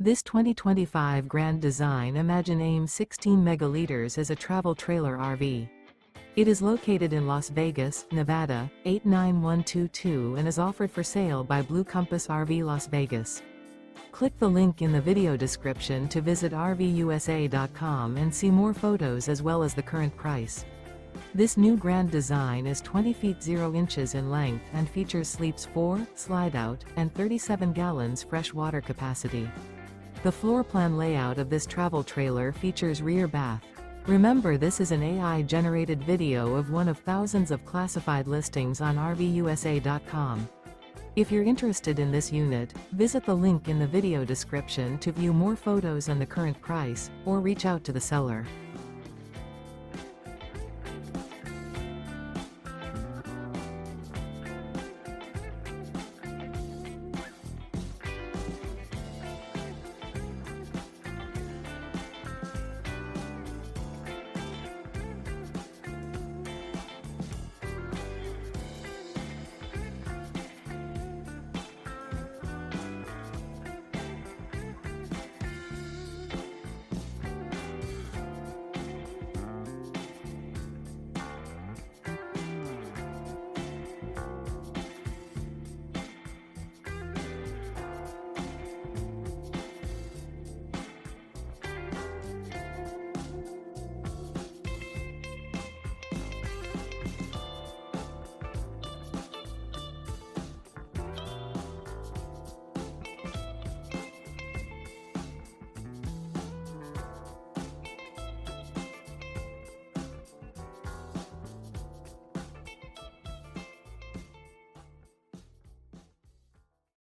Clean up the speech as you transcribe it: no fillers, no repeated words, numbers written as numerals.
This 2025 Grand Design Imagine AIM 16 megaliters is a travel trailer RV. It is located in Las Vegas, Nevada, 89122 and is offered for sale by Blue Compass RV Las Vegas. Click the link in the video description to visit RVUSA.com and see more photos as well as the current price. This new Grand Design is 20 feet 0 inches in length and features sleeps 4, slide-out, and 37 gallons fresh water capacity. The floor plan layout of this travel trailer features rear bath. Remember, this is an AI-generated video of one of thousands of classified listings on RVUSA.com. If you're interested in this unit, visit the link in the video description to view more photos and the current price, or reach out to the seller.